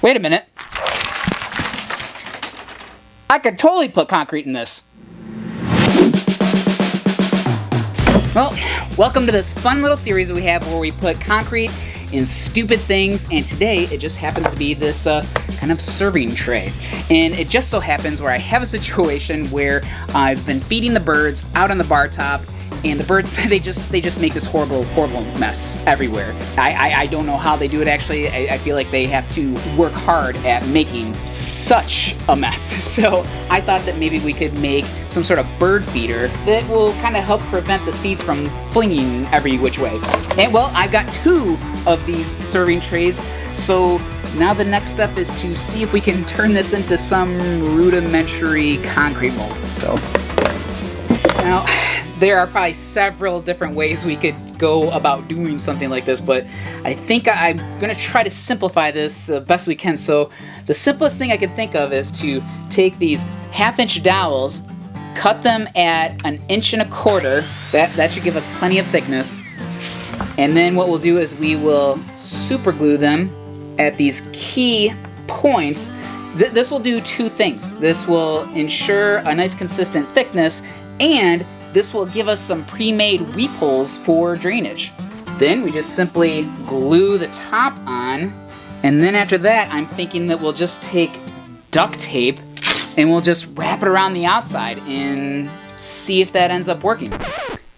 Wait a minute. I could totally put concrete in this. Well, welcome to this fun little series that we have where we put concrete in stupid things, and today it just happens to be this kind of serving tray. And it just so happens where I have a situation where I've been feeding the birds out on the bar top, and the birds, they just make this horrible mess everywhere. I don't know how they do it actually. I feel like they have to work hard at making such a mess. So I thought that maybe we could make some sort of bird feeder that will kind of help prevent the seeds from flinging every which way. And well, I've got 2 of these serving trays, so now the next step is to see if we can turn this into some rudimentary concrete mold. So now, there are probably several different ways we could go about doing something like this, but I think I'm going to try to simplify this the best we can. So the simplest thing I can think of is to take these 1/2-inch dowels, cut them at 1.25 inches. That should give us plenty of thickness. And then what we'll do is we will super glue them at these key points. This will do 2 things. This will ensure a nice consistent thickness, and this will give us some pre-made weep holes for drainage. Then we just simply glue the top on, and then after that I'm thinking that we'll just take duct tape and we'll just wrap it around the outside and see if that ends up working.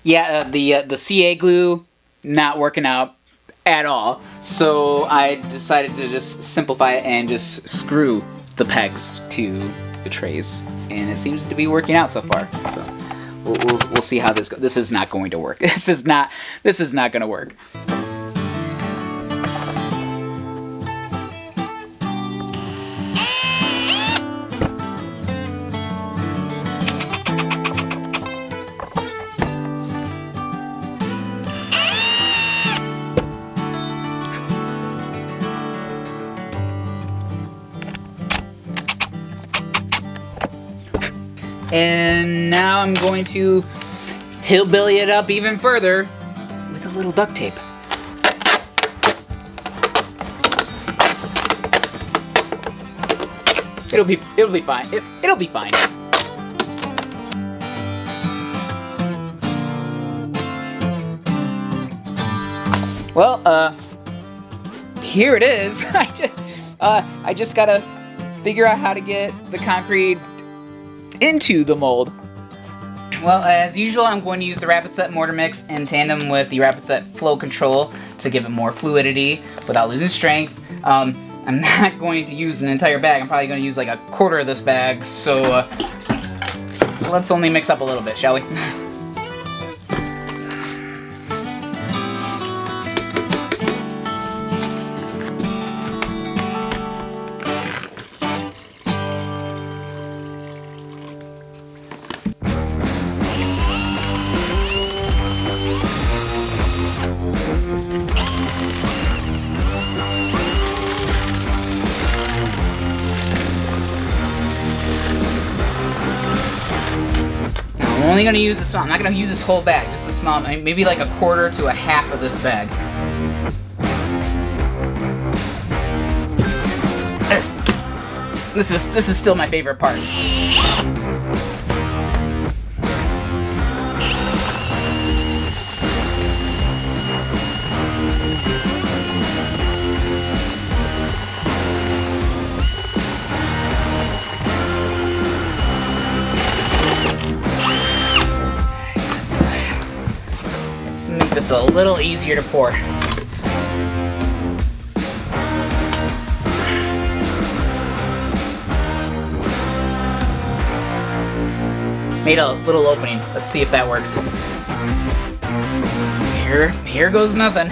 Yeah, the CA glue not working out at all, so I decided to just simplify it and just screw the pegs to the trays, and it seems to be working out so far. So we'll see how this goes. This is not going to work. This is not going to work. And now I'm going to hillbilly it up even further with a little duct tape. It'll be fine. It'll be fine. Well, here it is. I just gotta figure out how to get the concrete into the mold. Well, as usual, I'm going to use the Rapid Set Mortar mix in tandem with the Rapid Set Flow Control to give it more fluidity without losing strength. I'm not going to use an entire bag. I'm probably going to use like 1/4 of this bag, so let's only mix up a little bit, shall we? I'm only going to use this small. I'm not going to use this whole bag, just a small, maybe like 1/4 to 1/2 of this bag. This is still my favorite part. Make this a little easier to pour. Made a little opening. Let's see if that works. Here goes nothing.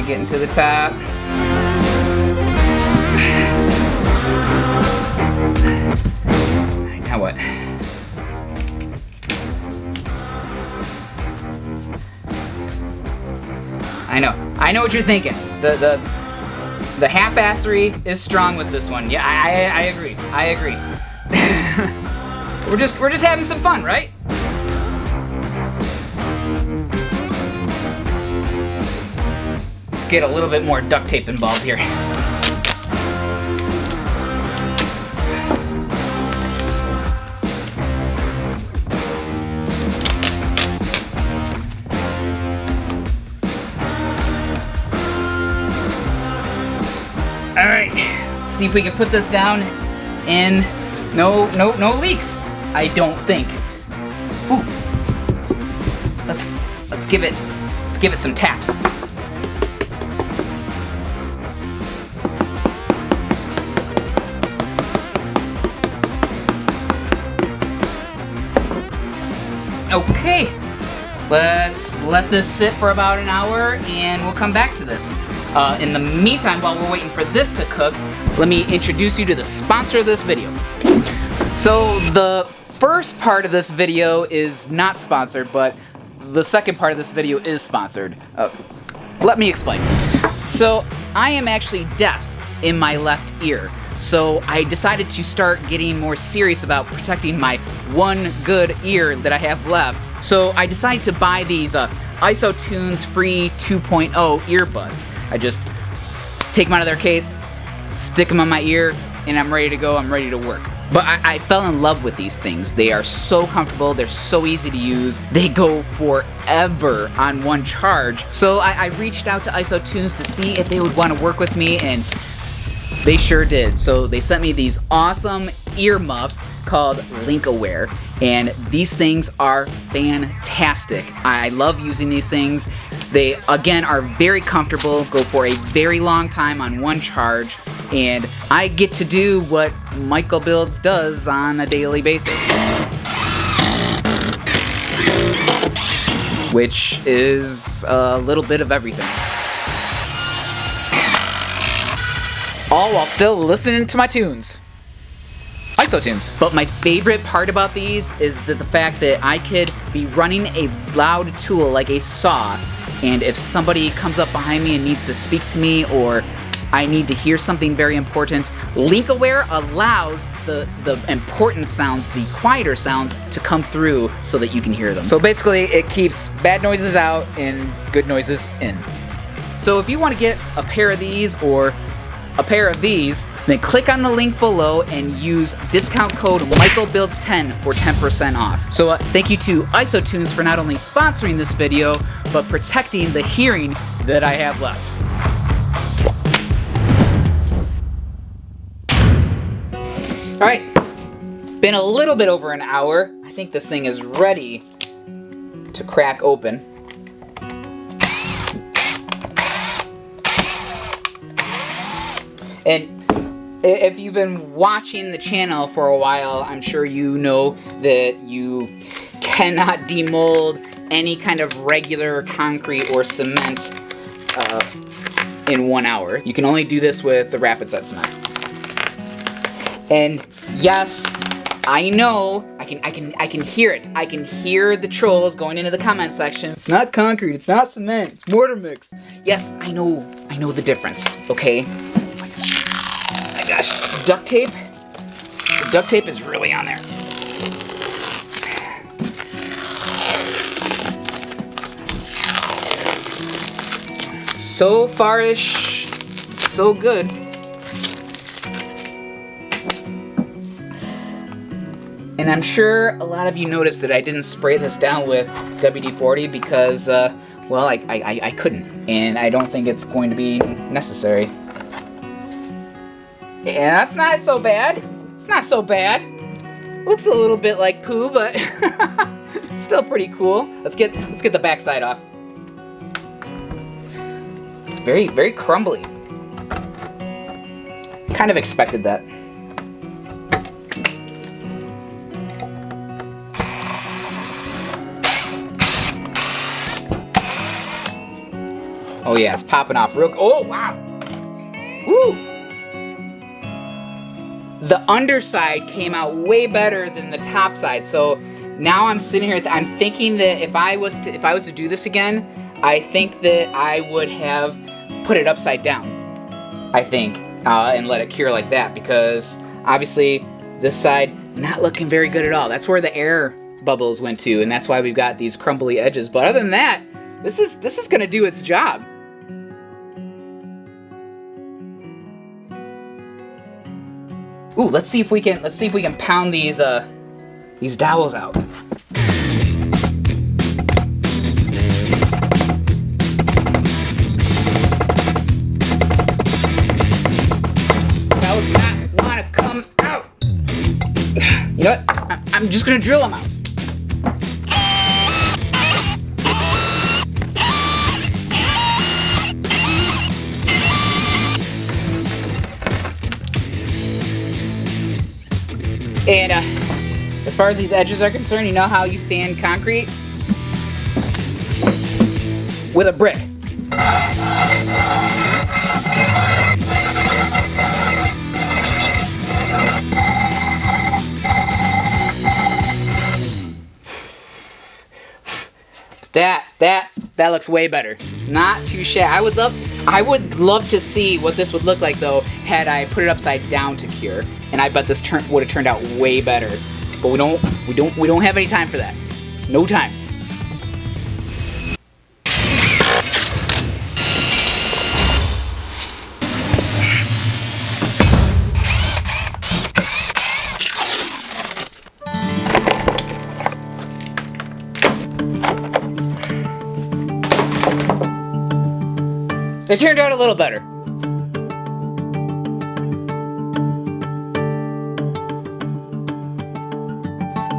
Getting to the top. Now what? I know what you're thinking. The half-assery is strong with this one. Yeah, I agree. I agree. We're just having some fun, right? Let's get a little bit more duct tape involved here. All right, let's see if we can put this down in no leaks. I don't think. Ooh. Let's give it some taps. Okay, let's let this sit for about an hour and we'll come back to this. In the meantime, while we're waiting for this to cook, let me introduce you to the sponsor of this video. So the first part of this video is not sponsored, but the second part of this video is sponsored. Let me explain. So I am actually deaf in my left ear. So I decided to start getting more serious about protecting my one good ear that I have left. So I decided to buy these ISOTunes Free 2.0 earbuds. I just take them out of their case, stick them on my ear, and I'm ready to go, I'm ready to work. But I fell in love with these things. They are so comfortable, they're so easy to use, they go forever on one charge. So I reached out to ISOTunes to see if they would want to work with me, and they sure did. So they sent me these awesome earmuffs called LinkAware, and these things are fantastic. I love using these things. They, again, are very comfortable, go for a very long time on one charge, and I get to do what Michael Builds does on a daily basis, which is a little bit of everything. All while still listening to my tunes. ISOTunes. But my favorite part about these is that the fact that I could be running a loud tool like a saw, and if somebody comes up behind me and needs to speak to me, or I need to hear something very important, LinkAware allows the important sounds, the quieter sounds, to come through so that you can hear them. So basically, it keeps bad noises out and good noises in. So if you want to get a pair of these or a pair of these, then click on the link below and use discount code MichaelBuilds10 for 10% off. So thank you to ISOTunes for not only sponsoring this video, but protecting the hearing that I have left. Alright, been a little bit over an hour. I think this thing is ready to crack open. And if you've been watching the channel for a while, I'm sure you know that you cannot demold any kind of regular concrete or cement in 1 hour. You can only do this with the Rapid Set cement. And yes, I know, I can hear it. I can hear the trolls going into the comment section. It's not concrete, it's not cement, it's mortar mix. Yes, I know the difference, okay? Gosh, duct tape? The duct tape is really on there. So far-ish, so good. And I'm sure a lot of you noticed that I didn't spray this down with WD-40 because, well, I couldn't. And I don't think it's going to be necessary. And that's not so bad. It's not so bad. Looks a little bit like poo, but still pretty cool. Let's get the backside off. It's very, very crumbly. Kind of expected that. Oh yeah, it's popping off real. Oh wow! Woo! The underside came out way better than the top side. So now I'm sitting here. I'm thinking that if I was to do this again, I think that I would have put it upside down, I think, and let it cure like that, because obviously this side not looking very good at all. That's where the air bubbles went to, and that's why we've got these crumbly edges. But other than that, this is gonna do its job. Ooh, let's see if we can pound these dowels out. Dowels not wanna come out. You know what? I'm just gonna drill them out. And as far as these edges are concerned, you know how you sand concrete? With a brick. That looks way better. Not too shabby. I would love to see what this would look like though had I put it upside down to cure, and I bet this would have turned out way better. But we don't have any time for that. No time. It turned out a little better.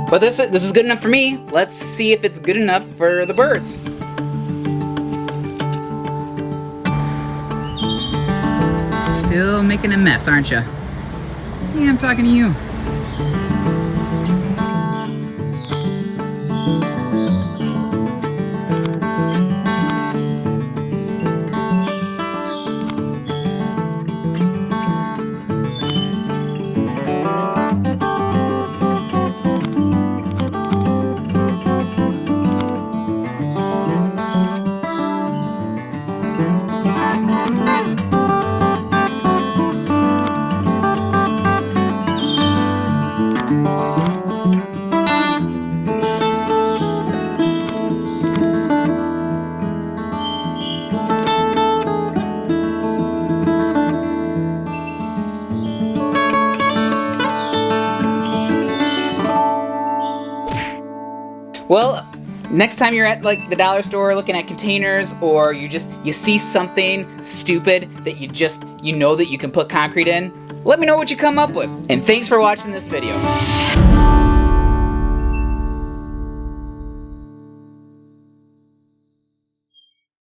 But this is good enough for me. Let's see if it's good enough for the birds. Still making a mess, aren't you? Yeah, I'm talking to you. Well, next time you're at like the dollar store looking at containers, or you see something stupid that you know that you can put concrete in, let me know what you come up with. And thanks for watching this video.